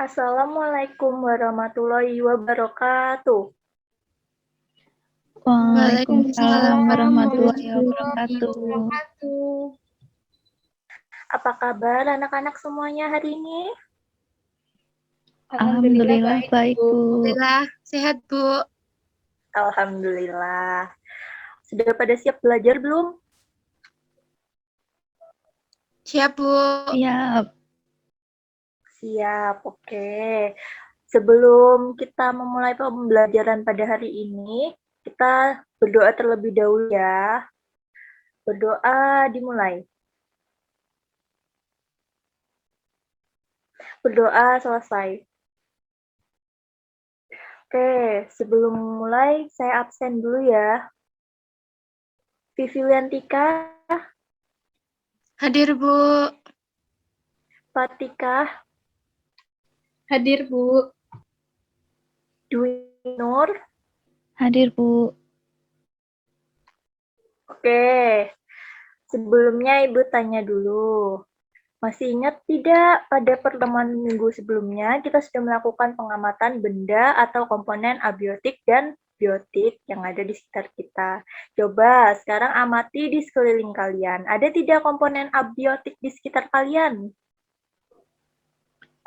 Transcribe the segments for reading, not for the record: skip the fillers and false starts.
Assalamualaikum warahmatullahi wabarakatuh. Waalaikumsalam warahmatullahi warahmatullahi wabarakatuh. wabarakatuh. Apa kabar anak-anak semuanya hari ini? Alhamdulillah baik, Bu. Alhamdulillah, sehat, Bu. Alhamdulillah. Sudah pada siap belajar belum? Siap, Bu. Siap. Siap, oke. Sebelum kita memulai pembelajaran pada hari ini, kita berdoa terlebih dahulu ya. Berdoa dimulai. Berdoa selesai. Oke, sebelum mulai saya absen dulu ya. Viviantika, Hadir, Bu. Fatika, Hadir, Bu. Dwi Nur. Hadir, Bu. Oke, sebelumnya Ibu tanya dulu. Masih ingat tidak pada pertemuan minggu sebelumnya kita sudah melakukan pengamatan benda atau komponen abiotik dan biotik yang ada di sekitar kita. Coba sekarang amati di sekeliling kalian. Ada tidak komponen abiotik di sekitar kalian?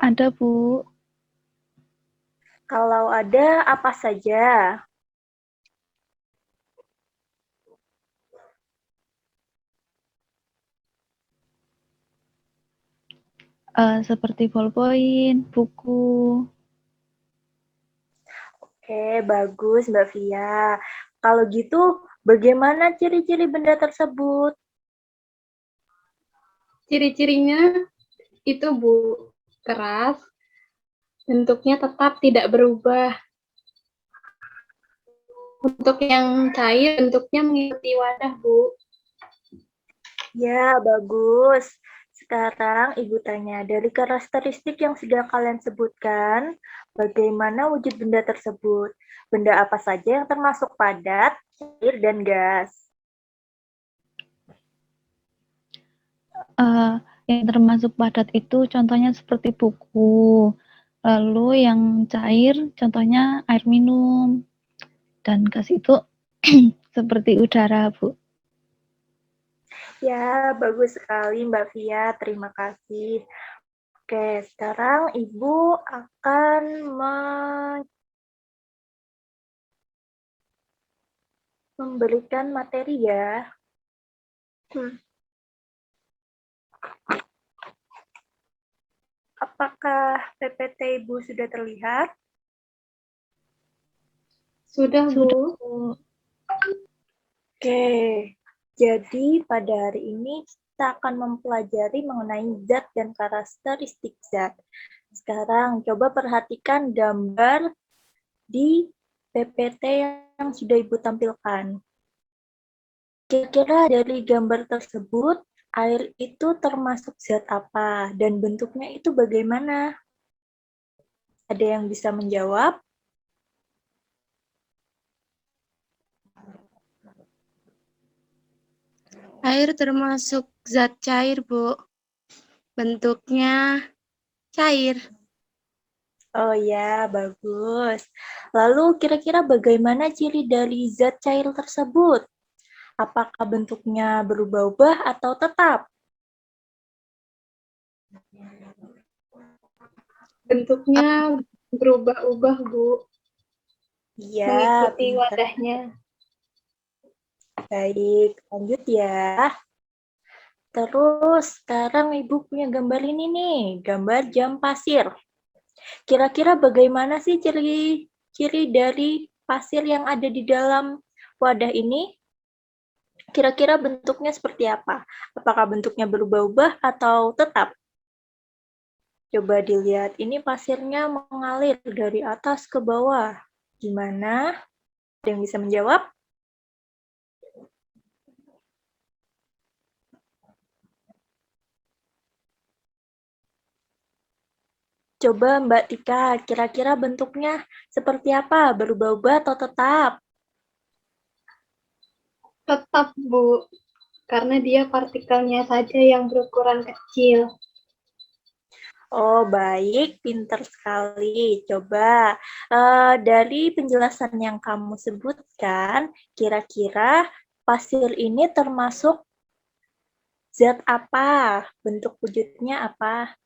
Ada, Bu. Kalau ada, apa saja? Seperti ballpoint, buku. Oke, bagus Mbak Via. Kalau gitu, bagaimana ciri-ciri benda tersebut? Ciri-cirinya itu, Bu, keras, bentuknya tetap tidak berubah. Untuk yang cair, bentuknya mengikuti wadah, Bu. Ya, bagus. Sekarang Ibu tanya, dari karakteristik yang sudah kalian sebutkan, bagaimana wujud benda tersebut? Benda apa saja yang termasuk padat, cair, dan gas? Yang termasuk padat itu contohnya seperti buku. Lalu yang cair contohnya air minum. Dan gas itu seperti udara, Bu. Ya, bagus sekali Mbak Via, terima kasih. Oke, sekarang Ibu akan memberikan materi ya. Apakah PPT Ibu sudah terlihat? Sudah, Bu. Bu. Oke, jadi pada hari ini kita akan mempelajari mengenai zat dan karakteristik zat. Sekarang coba perhatikan gambar di PPT yang sudah Ibu tampilkan. Kira-kira dari gambar tersebut, air itu termasuk zat apa dan bentuknya itu bagaimana? Ada yang bisa menjawab? Air termasuk zat cair, Bu. Bentuknya cair. Oh ya, bagus. Lalu kira-kira bagaimana ciri dari zat cair tersebut? Apakah bentuknya berubah-ubah atau tetap? Bentuknya berubah-ubah, Bu. Iya, Mengikuti pintar. wadahnya. Baik, lanjut ya. Terus sekarang Ibu punya gambar ini nih, gambar jam pasir. Kira-kira bagaimana sih ciri dari pasir yang ada di dalam wadah ini? Kira-kira bentuknya seperti apa? Apakah bentuknya berubah-ubah atau tetap? Coba dilihat, ini pasirnya mengalir dari atas ke bawah. Gimana? Ada yang bisa menjawab? Coba Mbak Tika, kira-kira bentuknya seperti apa? Berubah-ubah atau tetap? Tetap, Bu, karena dia partikelnya saja yang berukuran kecil. Oh, baik, pinter sekali. Coba dari penjelasan yang kamu sebutkan, kira-kira pasir ini termasuk zat apa? Bentuk wujudnya apa?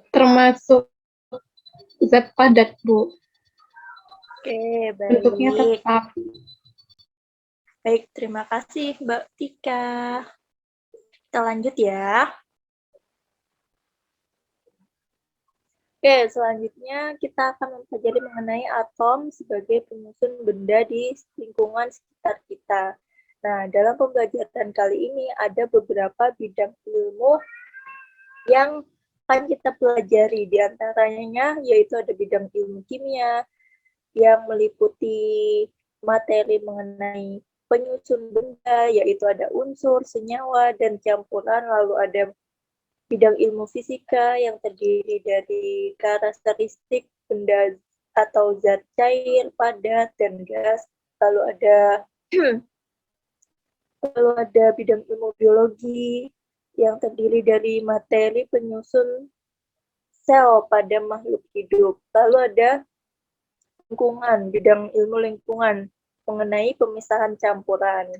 Termasuk zat padat, Bu. Oke, Bentuknya baik. tetap. Baik, terima kasih Mbak Tika. Kita lanjut ya. Oke, selanjutnya kita akan mempelajari mengenai atom sebagai penyusun benda di lingkungan sekitar kita. Nah, dalam pembelajaran kali ini ada beberapa bidang ilmu yang akan kita pelajari. Di antaranya yaitu ada bidang ilmu kimia yang meliputi materi mengenai penyusun benda, yaitu ada unsur, senyawa, dan campuran. Lalu ada bidang ilmu fisika yang terdiri dari karakteristik benda atau zat cair, padat, dan gas. Lalu ada bidang ilmu biologi yang terdiri dari materi penyusun sel pada makhluk hidup. Lalu ada lingkungan, bidang ilmu lingkungan mengenai pemisahan campuran.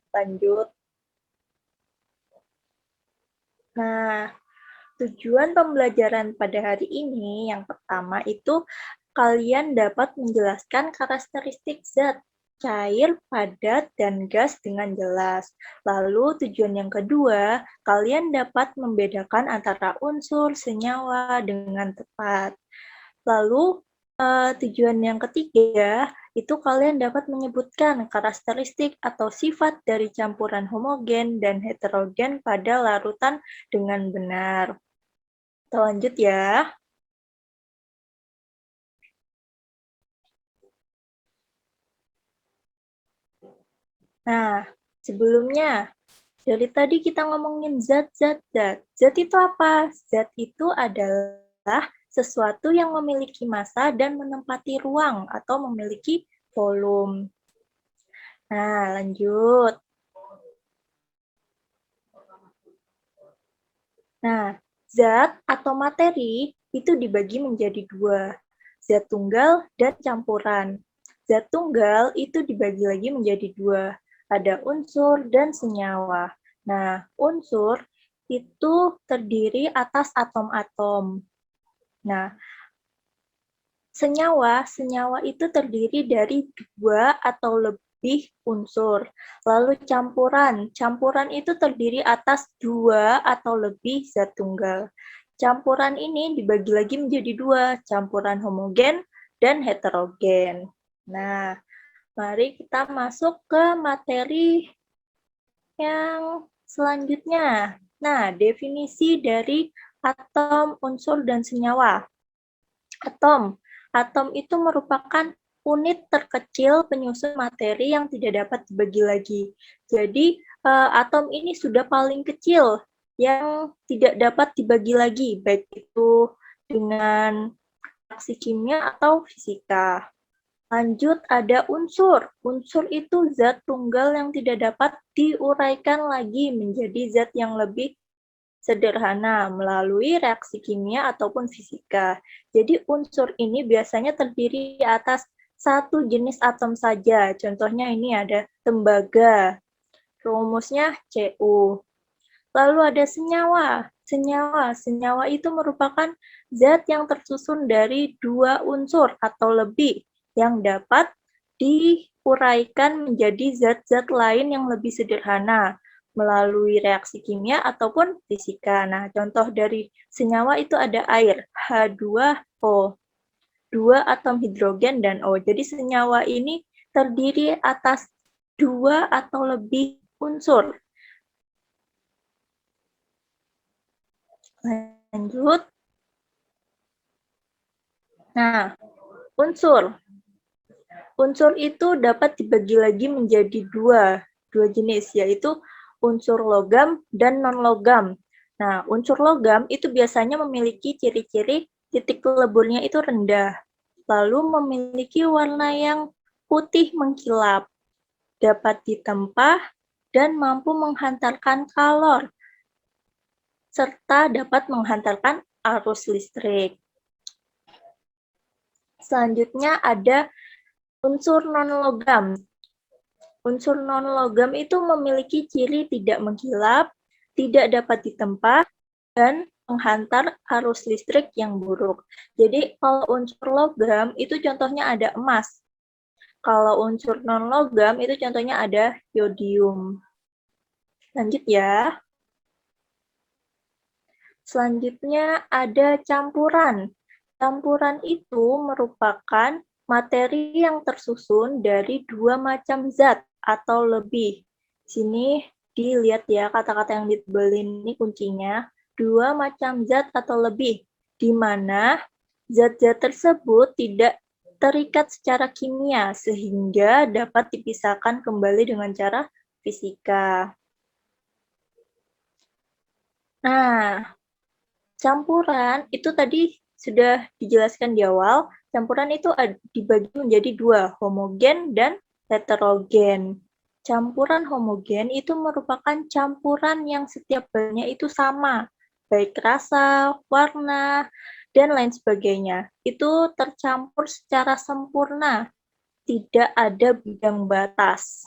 Lanjut. Nah, tujuan pembelajaran pada hari ini yang pertama itu kalian dapat menjelaskan karakteristik zat cair, padat, dan gas dengan jelas. Lalu tujuan yang kedua, kalian dapat membedakan antara unsur, senyawa dengan tepat. Lalu tujuan yang ketiga, itu kalian dapat menyebutkan karakteristik atau sifat dari campuran homogen dan heterogen pada larutan dengan benar. Kita lanjut ya. Nah, sebelumnya, dari tadi kita ngomongin zat-zat. Zat itu apa? Zat itu adalah sesuatu yang memiliki massa dan menempati ruang atau memiliki volume. Nah, lanjut. Nah, zat atau materi itu dibagi menjadi dua, zat tunggal dan campuran. Zat tunggal itu dibagi lagi menjadi dua, ada unsur dan senyawa. Nah, unsur itu terdiri atas atom-atom. Nah, senyawa itu terdiri dari dua atau lebih unsur. Lalu campuran itu terdiri atas dua atau lebih zat tunggal. Campuran ini dibagi lagi menjadi dua, campuran homogen dan heterogen. Nah, mari kita masuk ke materi yang selanjutnya. Nah, definisi dari atom, unsur, dan senyawa. Atom itu merupakan unit terkecil penyusun materi yang tidak dapat dibagi lagi. Jadi, atom ini sudah paling kecil yang tidak dapat dibagi lagi, baik itu dengan reaksi kimia atau fisika. Lanjut, ada unsur. Unsur itu zat tunggal yang tidak dapat diuraikan lagi menjadi zat yang lebih sederhana melalui reaksi kimia ataupun fisika. Jadi unsur ini biasanya terdiri atas satu jenis atom saja. Contohnya ini ada tembaga. Rumusnya Cu. Lalu ada senyawa. Senyawa itu merupakan zat yang tersusun dari dua unsur atau lebih yang dapat diuraikan menjadi zat-zat lain yang lebih sederhana melalui reaksi kimia ataupun fisika. Nah, contoh dari senyawa itu ada air, H2O, dua atom hidrogen dan O. Jadi senyawa ini terdiri atas dua atau lebih unsur. Lanjut. Nah, unsur. Unsur itu dapat dibagi lagi menjadi dua jenis, yaitu unsur logam dan non-logam. Nah, unsur logam itu biasanya memiliki ciri-ciri titik leburnya itu rendah, lalu memiliki warna yang putih mengkilap, dapat ditempa, dan mampu menghantarkan kalor. serta dapat menghantarkan arus listrik. Selanjutnya ada unsur non-logam. Unsur non-logam itu memiliki ciri tidak mengkilap, tidak dapat ditempa, dan menghantar arus listrik yang buruk. Jadi kalau unsur logam itu contohnya ada emas. Kalau unsur non-logam itu contohnya ada yodium. Lanjut ya. Selanjutnya ada campuran. Campuran itu merupakan materi yang tersusun dari 2 macam zat atau lebih. Sini dilihat ya kata-kata yang ditebelin ini kuncinya. 2 macam zat atau lebih, di mana zat-zat tersebut tidak terikat secara kimia sehingga dapat dipisahkan kembali dengan cara fisika. Nah, campuran itu tadi sudah dijelaskan di awal, campuran itu dibagi menjadi 2, homogen dan heterogen. Campuran homogen itu merupakan campuran yang setiap bahannya itu sama, baik rasa, warna, dan lain sebagainya. Itu tercampur secara sempurna, tidak ada bidang batas.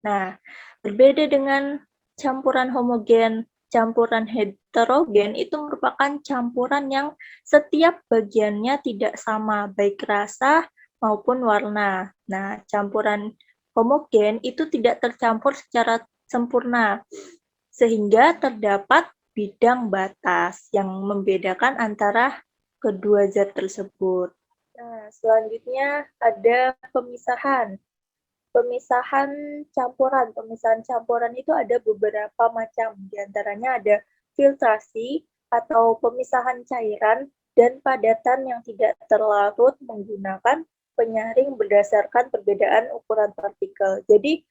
Nah, berbeda dengan campuran homogen, campuran heterogen itu merupakan campuran yang setiap bagiannya tidak sama, baik rasa maupun warna. Nah, campuran homogen itu tidak tercampur secara sempurna, sehingga terdapat bidang batas yang membedakan antara kedua zat tersebut. Nah, selanjutnya ada pemisahan. Pemisahan campuran itu ada beberapa macam, diantaranya ada filtrasi atau pemisahan cairan dan padatan yang tidak terlarut menggunakan penyaring berdasarkan perbedaan ukuran partikel. Jadi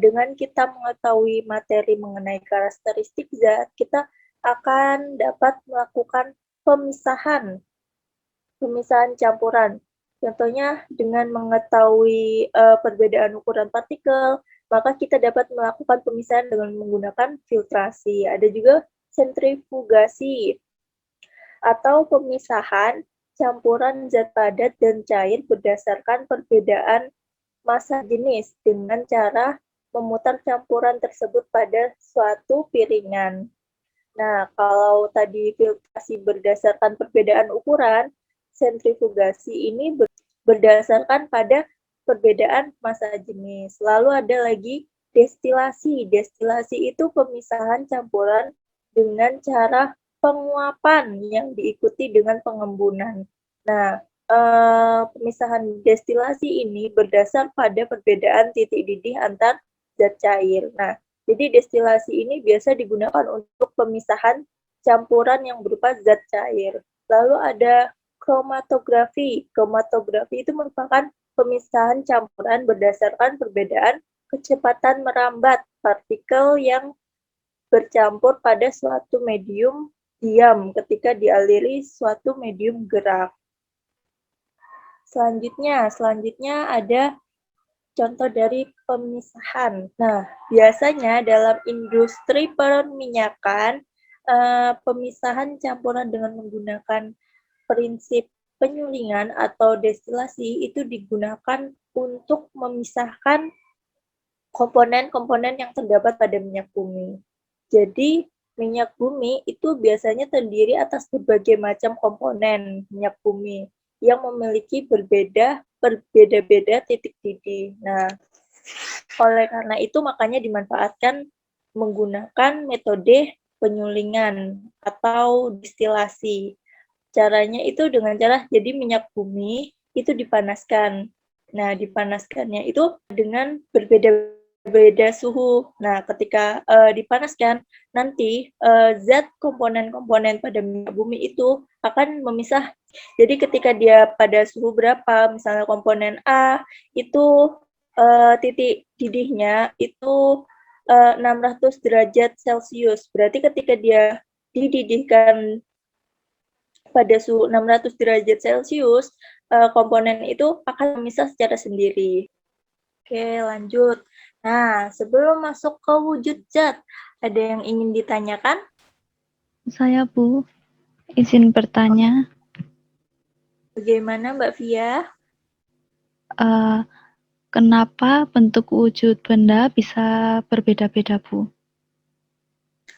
dengan kita mengetahui materi mengenai karakteristik zat, kita akan dapat melakukan pemisahan campuran. Contohnya dengan mengetahui perbedaan ukuran partikel, maka kita dapat melakukan pemisahan dengan menggunakan filtrasi. Ada juga sentrifugasi atau pemisahan campuran zat padat dan cair berdasarkan perbedaan massa jenis dengan cara memutar campuran tersebut pada suatu piringan. Nah, kalau tadi filtrasi berdasarkan perbedaan ukuran, sentrifugasi ini berdasarkan pada perbedaan massa jenis. Lalu ada lagi destilasi. Destilasi itu pemisahan campuran dengan cara penguapan yang diikuti dengan pengembunan. Nah, pemisahan destilasi ini berdasar pada perbedaan titik didih antar zat cair. Nah, jadi destilasi ini biasa digunakan untuk pemisahan campuran yang berupa zat cair. Lalu ada kromatografi. Kromatografi itu merupakan pemisahan campuran berdasarkan perbedaan kecepatan merambat partikel yang bercampur pada suatu medium diam ketika dialiri suatu medium gerak. Selanjutnya ada contoh dari pemisahan. Nah, biasanya dalam industri perminyakan, pemisahan campuran dengan menggunakan prinsip penyulingan atau destilasi itu digunakan untuk memisahkan komponen-komponen yang terdapat pada minyak bumi. Jadi, minyak bumi itu biasanya terdiri atas berbagai macam komponen minyak bumi yang memiliki berbeda-beda titik didih. Nah, oleh karena itu makanya dimanfaatkan menggunakan metode penyulingan atau destilasi. Caranya itu dengan cara jadi minyak bumi itu dipanaskan. Nah, dipanaskannya itu dengan berbeda-beda suhu. Nah, ketika dipanaskan, nanti zat komponen-komponen pada minyak bumi itu akan memisah. Jadi ketika dia pada suhu berapa, misalnya komponen A itu titik didihnya itu 600 derajat Celcius. Berarti ketika dia dididihkan pada suhu 600 derajat Celcius, komponen itu akan memisah secara sendiri. Oke, lanjut. Nah, sebelum masuk ke wujud zat, ada yang ingin ditanyakan? Saya, Bu, izin bertanya, Bagaimana Mbak Via? eh, kenapa bentuk wujud benda bisa berbeda-beda, Bu?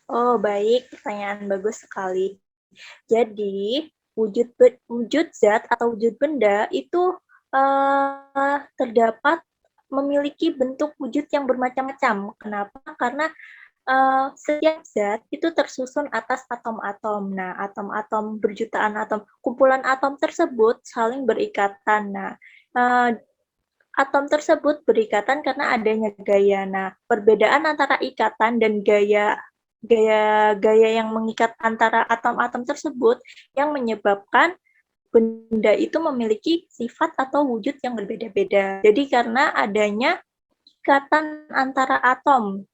Oh, baik, pertanyaan bagus sekali. Jadi, wujud zat atau wujud benda itu terdapat memiliki bentuk wujud yang bermacam-macam. Kenapa? Karena setiap zat itu tersusun atas atom-atom. Nah, atom-atom berjutaan atom, kumpulan atom tersebut saling berikatan. Nah, atom tersebut berikatan karena adanya gaya. Nah, perbedaan antara ikatan dan gaya yang mengikat antara atom-atom tersebut yang menyebabkan benda itu memiliki sifat atau wujud yang berbeda-beda. Jadi karena adanya ikatan antara atom.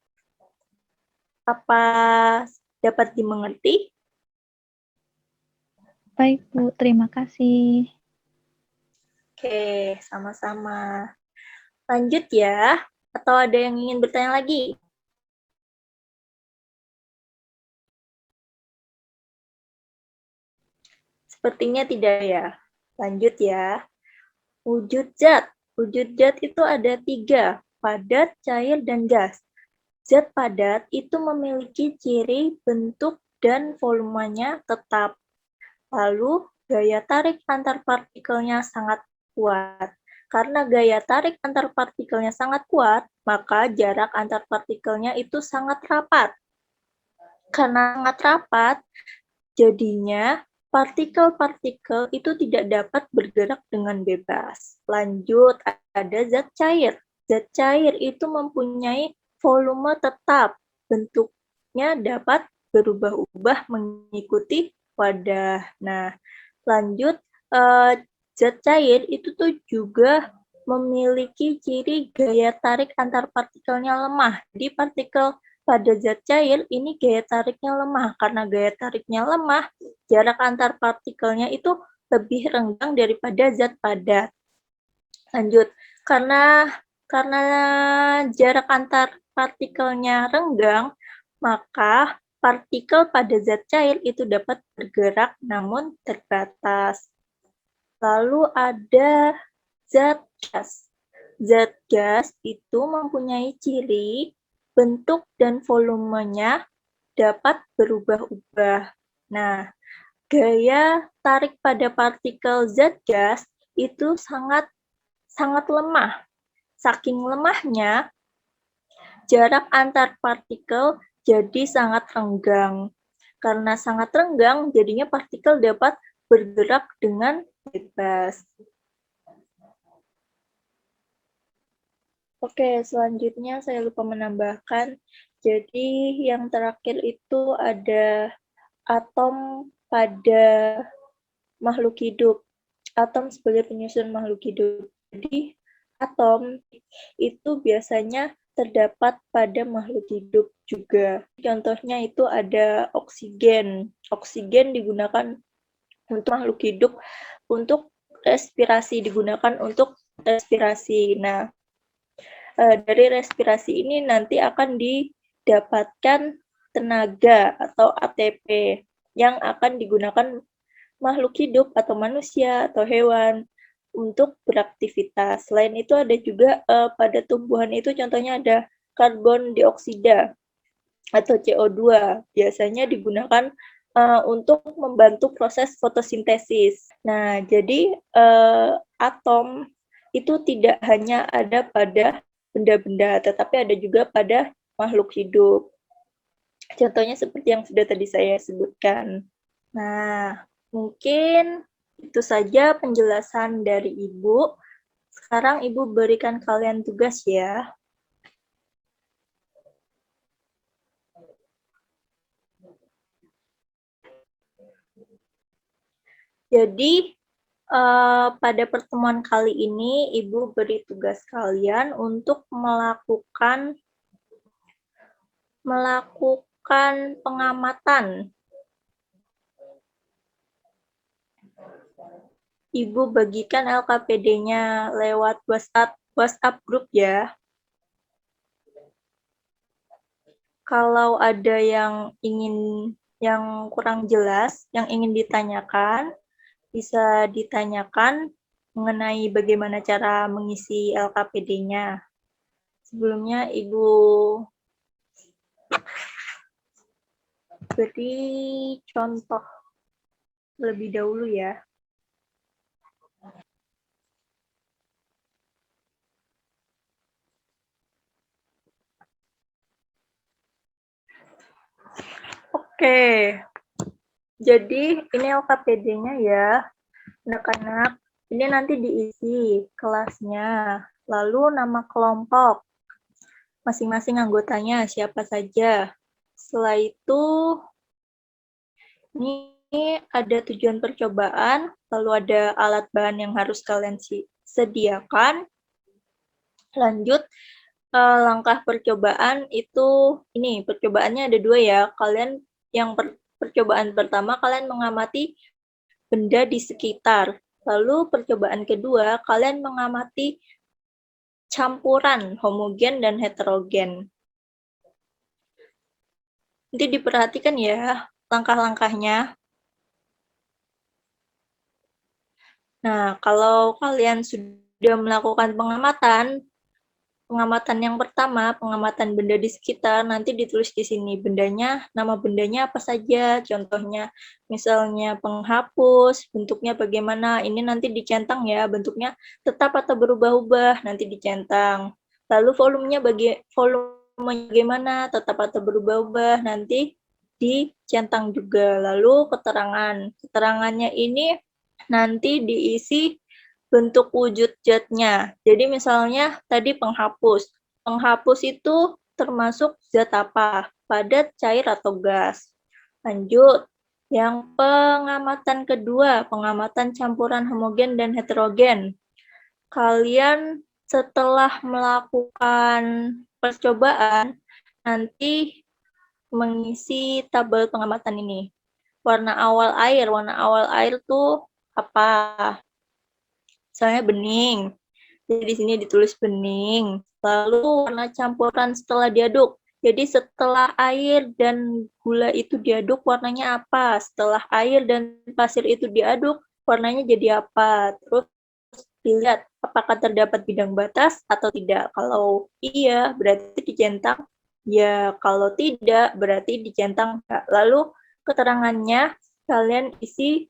Apa dapat dimengerti? Baik, Bu, terima kasih. Oke, sama-sama. Lanjut ya. Atau ada yang ingin bertanya lagi? Sepertinya tidak ya. Lanjut ya. Wujud zat. Wujud zat itu ada 3, padat, cair, dan gas. Zat padat itu memiliki ciri, bentuk, dan volumenya tetap. Lalu, gaya tarik antar partikelnya sangat kuat. Karena gaya tarik antar partikelnya sangat kuat, maka jarak antar partikelnya itu sangat rapat. Karena sangat rapat, jadinya partikel-partikel itu tidak dapat bergerak dengan bebas. Lanjut, ada zat cair. Zat cair itu mempunyai volume tetap. Bentuknya dapat berubah-ubah mengikuti wadah. Nah, lanjut, zat cair itu tuh juga memiliki ciri gaya tarik antar partikelnya lemah. Jadi partikel pada zat cair ini gaya tariknya lemah. Karena gaya tariknya lemah, jarak antar partikelnya itu lebih renggang daripada zat padat. Lanjut, karena jarak antar partikelnya renggang, maka partikel pada zat cair itu dapat bergerak namun terbatas. Lalu ada zat gas. Zat gas itu mempunyai ciri, bentuk, dan volumenya dapat berubah-ubah. Nah, gaya tarik pada partikel zat gas itu sangat lemah. Saking lemahnya, jarak antar partikel jadi sangat renggang. Karena sangat renggang, jadinya partikel dapat bergerak dengan bebas. Oke, selanjutnya saya lupa menambahkan. Jadi yang terakhir itu ada atom pada makhluk hidup. Atom sebagai penyusun makhluk hidup. Jadi atom itu biasanya terdapat pada makhluk hidup juga. Contohnya itu ada oksigen. Oksigen digunakan untuk makhluk hidup untuk respirasi, digunakan untuk respirasi. Nah, dari respirasi ini nanti akan didapatkan tenaga atau ATP yang akan digunakan makhluk hidup atau manusia atau hewan untuk beraktivitas. Selain itu ada juga pada tumbuhan itu contohnya ada karbon dioksida atau CO2. Biasanya digunakan untuk membantu proses fotosintesis. Nah, jadi atom itu tidak hanya ada pada benda-benda, tetapi ada juga pada makhluk hidup. Contohnya seperti yang sudah tadi saya sebutkan. Nah, mungkin itu saja penjelasan dari Ibu. Sekarang Ibu berikan kalian tugas ya. Jadi, pada pertemuan kali ini, Ibu beri tugas kalian untuk melakukan pengamatan. Ibu bagikan LKPD-nya lewat WhatsApp grup ya. Kalau ada yang ingin yang kurang jelas, yang ingin ditanyakan, bisa ditanyakan mengenai bagaimana cara mengisi LKPD-nya. Sebelumnya Ibu beri contoh lebih dahulu ya. Oke, jadi ini LKPD-nya ya, anak-anak. Ini nanti diisi kelasnya, lalu nama kelompok, masing-masing anggotanya siapa saja. Setelah itu, ini ada tujuan percobaan, lalu ada alat bahan yang harus kalian sediakan. Lanjut, langkah percobaan itu, ini percobaannya ada 2 ya. Kalian yang percobaan pertama, kalian mengamati benda di sekitar. Lalu percobaan kedua, kalian mengamati campuran homogen dan heterogen. Nanti diperhatikan ya langkah-langkahnya. Nah, kalau kalian sudah melakukan pengamatan yang pertama, pengamatan benda di sekitar, nanti ditulis di sini bendanya, nama bendanya apa saja, contohnya misalnya penghapus, bentuknya bagaimana, ini nanti dicentang ya, bentuknya tetap atau berubah-ubah, nanti dicentang. Lalu volumenya bagaimana, tetap atau berubah-ubah, nanti dicentang juga. Lalu keterangannya ini nanti diisi bentuk wujud zatnya. Jadi misalnya tadi penghapus. Penghapus itu termasuk zat apa? Padat, cair, atau gas. Lanjut. Yang pengamatan kedua, pengamatan campuran homogen dan heterogen. Kalian setelah melakukan percobaan, nanti mengisi tabel pengamatan ini. Warna awal air tuh apa? Misalnya bening. Jadi di sini ditulis bening. Lalu warna campuran setelah diaduk. Jadi setelah air dan gula itu diaduk, warnanya apa? Setelah air dan pasir itu diaduk, warnanya jadi apa? Terus dilihat apakah terdapat bidang batas atau tidak. Kalau iya, berarti dicentang. Ya, kalau tidak, berarti dicentang. Lalu keterangannya kalian isi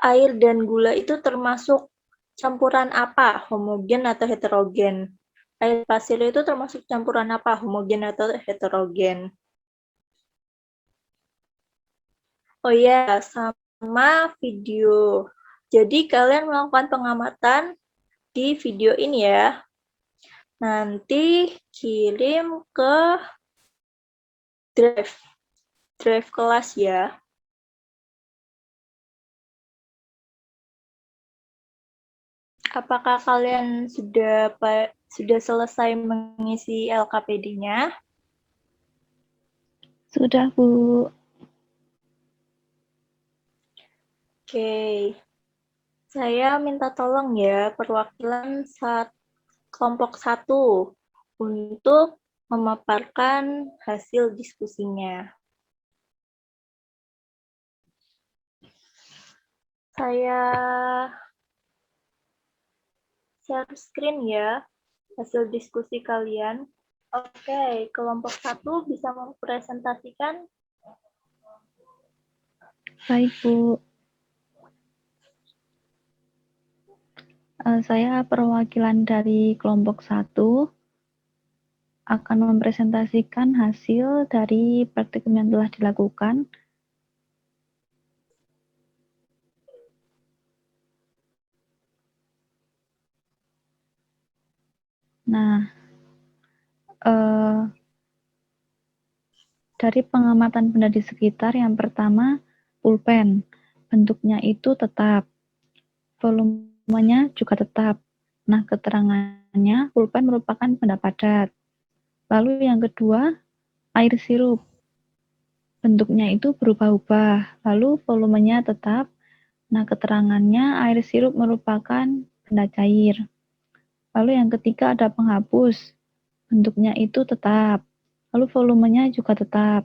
air dan gula itu termasuk campuran apa? Homogen atau heterogen? Air pasir itu termasuk campuran apa? Homogen atau heterogen? Oh ya, sama video. Jadi kalian melakukan pengamatan di video ini ya. Nanti kirim ke drive kelas ya. Apakah kalian sudah selesai mengisi LKPD-nya? Sudah, Bu. Oke. Saya minta tolong ya perwakilan kelompok 1 untuk memaparkan hasil diskusinya. Saya share screen ya, hasil diskusi kalian. Oke, kelompok 1 bisa mempresentasikan. Baik, Bu. Saya perwakilan dari kelompok 1 akan mempresentasikan hasil dari praktikum yang telah dilakukan. Nah, dari pengamatan benda di sekitar, yang pertama pulpen, bentuknya itu tetap, volumenya juga tetap. Nah, keterangannya pulpen merupakan benda padat. Lalu yang kedua, air sirup, bentuknya itu berubah-ubah, lalu volumenya tetap. Nah, keterangannya air sirup merupakan benda cair. Lalu yang ketiga ada penghapus, bentuknya itu tetap, lalu volumenya juga tetap.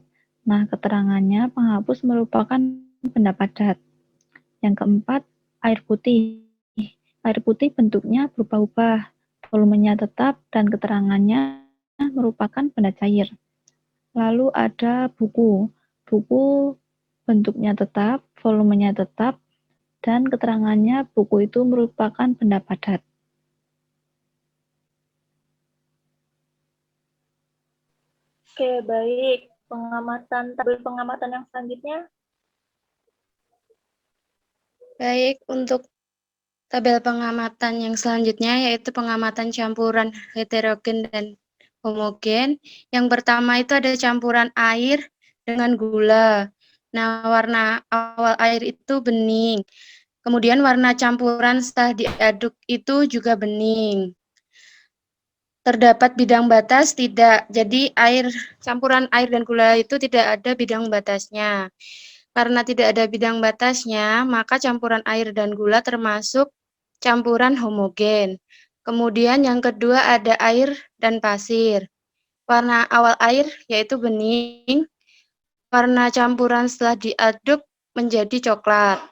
Nah, keterangannya penghapus merupakan benda padat. Yang keempat, air putih. Air putih bentuknya berubah-ubah, volumenya tetap, dan keterangannya merupakan benda cair. Lalu ada buku. Buku bentuknya tetap, volumenya tetap, dan keterangannya buku itu merupakan benda padat. Oke, baik. Tabel pengamatan yang selanjutnya. Baik, untuk tabel pengamatan yang selanjutnya yaitu pengamatan campuran heterogen dan homogen. Yang pertama itu ada campuran air dengan gula. Nah, warna awal air itu bening. Kemudian warna campuran setelah diaduk itu juga bening. Terdapat bidang batas tidak. Jadi campuran air dan gula itu tidak ada bidang batasnya. Karena tidak ada bidang batasnya, maka campuran air dan gula termasuk campuran homogen. Kemudian yang kedua ada air dan pasir. Warna awal air yaitu bening. Warna campuran setelah diaduk menjadi coklat.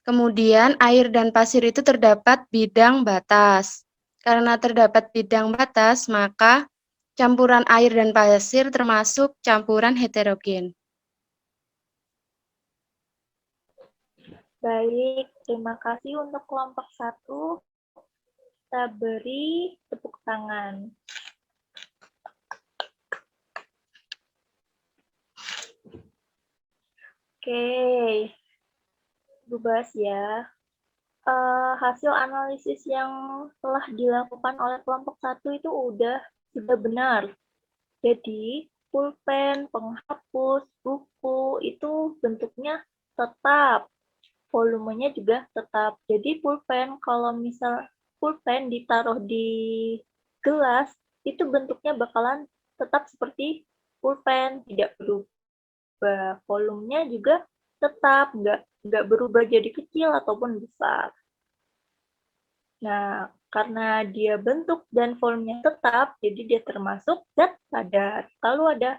Kemudian air dan pasir itu terdapat bidang batas. Karena terdapat bidang batas, maka campuran air dan pasir termasuk campuran heterogen. Baik, terima kasih untuk kelompok 1. Kita beri tepuk tangan. Oke, Bu Bas ya. Hasil analisis yang telah dilakukan oleh kelompok 1 itu sudah benar. Jadi, pulpen, penghapus, buku itu bentuknya tetap. Volumenya juga tetap. Jadi pulpen, kalau misal pulpen ditaruh di gelas, itu bentuknya bakalan tetap seperti pulpen, tidak berubah. Volumenya juga tetap, nggak berubah jadi kecil ataupun besar. Nah, karena dia bentuk dan volumenya tetap, jadi dia termasuk zat padat. Lalu ada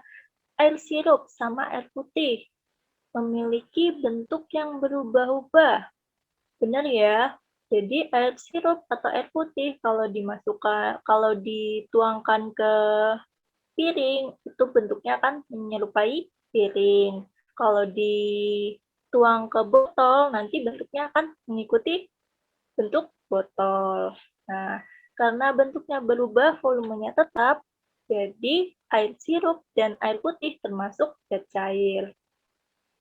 air sirup sama air putih, memiliki bentuk yang berubah-ubah. Benar ya? Jadi air sirup atau air putih kalau dituangkan ke piring, itu bentuknya akan menyerupai piring. Kalau dituang ke botol, nanti bentuknya akan mengikuti bentuk botol. Nah, karena bentuknya berubah, volumenya tetap, jadi air sirup dan air putih termasuk zat cair.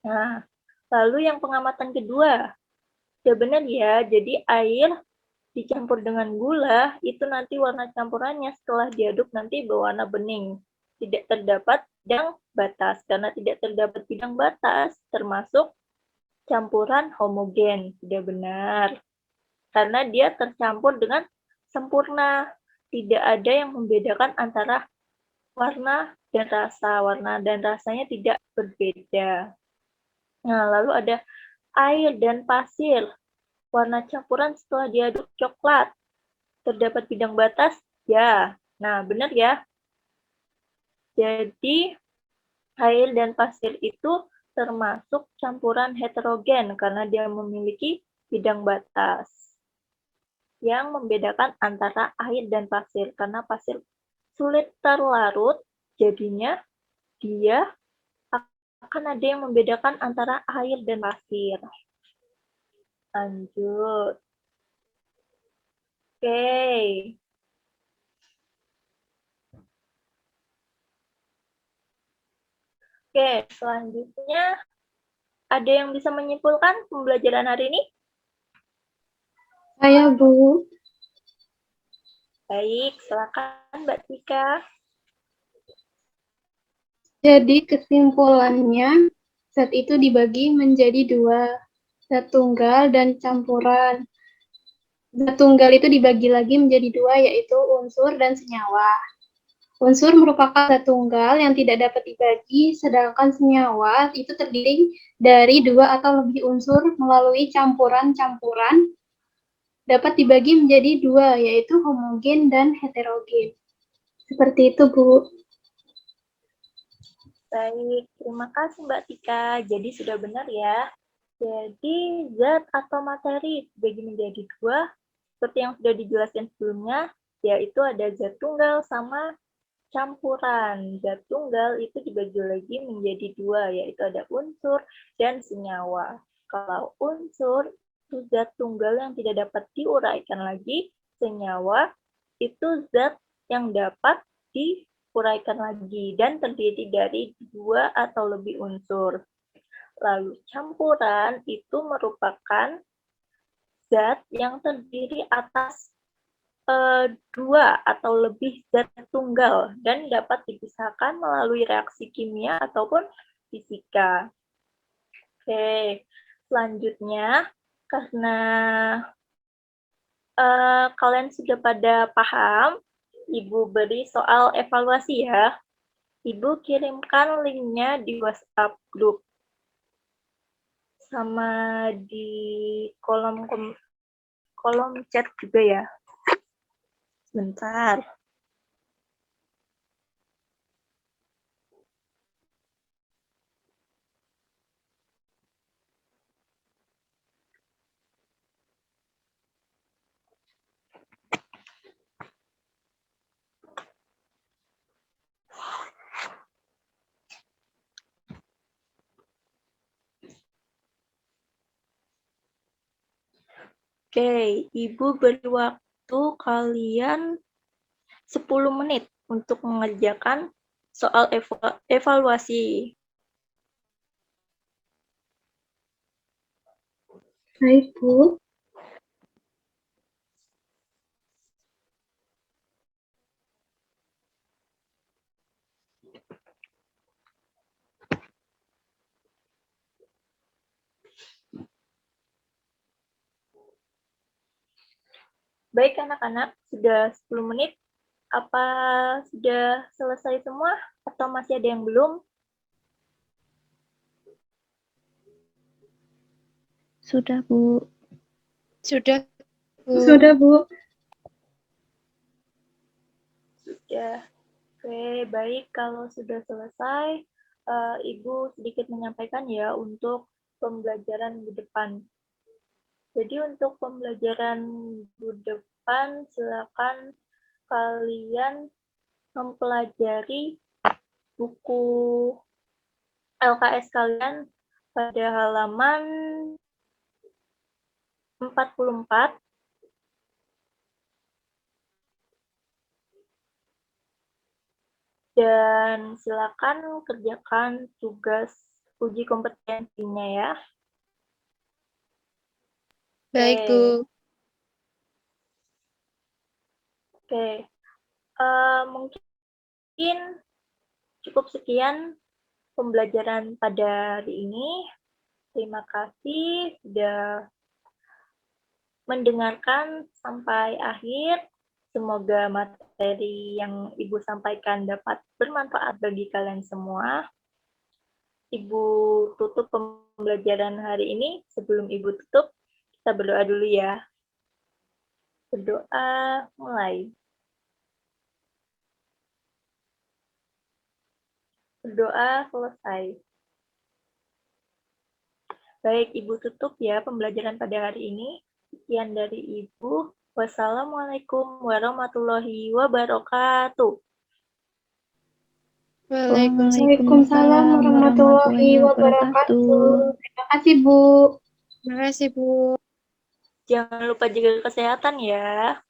Nah, lalu yang pengamatan kedua, ya benar ya, jadi air dicampur dengan gula, itu nanti warna campurannya setelah diaduk nanti berwarna bening. Tidak terdapat bidang batas. Karena tidak terdapat bidang batas, termasuk campuran homogen. Tidak benar. Karena dia tercampur dengan sempurna. Tidak ada yang membedakan antara warna dan rasa. Warna dan rasanya tidak berbeda. Nah, lalu ada air dan pasir. Warna campuran setelah diaduk coklat. Terdapat bidang batas? Ya. Nah, benar ya. Jadi, air dan pasir itu termasuk campuran heterogen karena dia memiliki bidang batas yang membedakan antara air dan pasir. Karena pasir sulit terlarut, jadinya dia akan ada yang membedakan antara air dan pasir. Lanjut. Oke. Oke, selanjutnya ada yang bisa menyimpulkan pembelajaran hari ini? Saya, Bu. Baik, silakan Mbak Tika. Jadi kesimpulannya, zat itu dibagi menjadi dua, zat tunggal dan campuran. Zat tunggal itu dibagi lagi menjadi dua, yaitu unsur dan senyawa. Unsur merupakan zat tunggal yang tidak dapat dibagi, sedangkan senyawa itu terdiri dari dua atau lebih unsur melalui campuran-campuran dapat dibagi menjadi dua, yaitu homogen dan heterogen. Seperti itu, Bu. Baik, terima kasih Mbak Tika. Jadi sudah benar ya. Jadi zat atau materi dibagi menjadi dua, seperti yang sudah dijelaskan sebelumnya, yaitu ada zat tunggal sama campuran. Zat tunggal itu dibagi lagi menjadi dua, yaitu ada unsur dan senyawa. Kalau unsur itu zat tunggal yang tidak dapat diuraikan lagi, senyawa itu zat yang dapat diuraikan lagi dan terdiri dari dua atau lebih unsur. Lalu campuran itu merupakan zat yang terdiri atas dua atau lebih zat tunggal dan dapat dipisahkan melalui reaksi kimia ataupun fisika. Oke, selanjutnya karena kalian sudah pada paham, Ibu beri soal evaluasi ya. Ibu kirimkan linknya di WhatsApp grup sama di kolom chat juga ya. Sebentar. Oke, Ibu beri waktu kalian 10 menit untuk mengerjakan soal evaluasi. Baik, Bu. Baik anak-anak, sudah 10 menit. Apa sudah selesai semua atau masih ada yang belum? Sudah, Bu. Sudah, Bu. Sudah, Bu. Sudah. Oke, baik. Kalau sudah selesai, Ibu sedikit menyampaikan ya untuk pembelajaran minggu depan. Jadi untuk pembelajaran minggu depan, silakan kalian mempelajari buku LKS kalian pada halaman 44. Dan silakan kerjakan tugas uji kompetensinya ya. Baik, Bu. Oke. Mungkin cukup sekian pembelajaran pada hari ini. Terima kasih sudah mendengarkan sampai akhir. Semoga materi yang Ibu sampaikan dapat bermanfaat bagi kalian semua. Ibu tutup pembelajaran hari ini. Sebelum Ibu tutup, kita berdoa dulu ya. Berdoa mulai. Berdoa selesai. Baik, Ibu tutup ya pembelajaran pada hari ini. Sekian dari Ibu. Wassalamualaikum warahmatullahi wabarakatuh. Waalaikumsalam warahmatullahi wabarakatuh. Terima kasih, Bu. Terima kasih, Bu. Jangan lupa jaga kesehatan ya.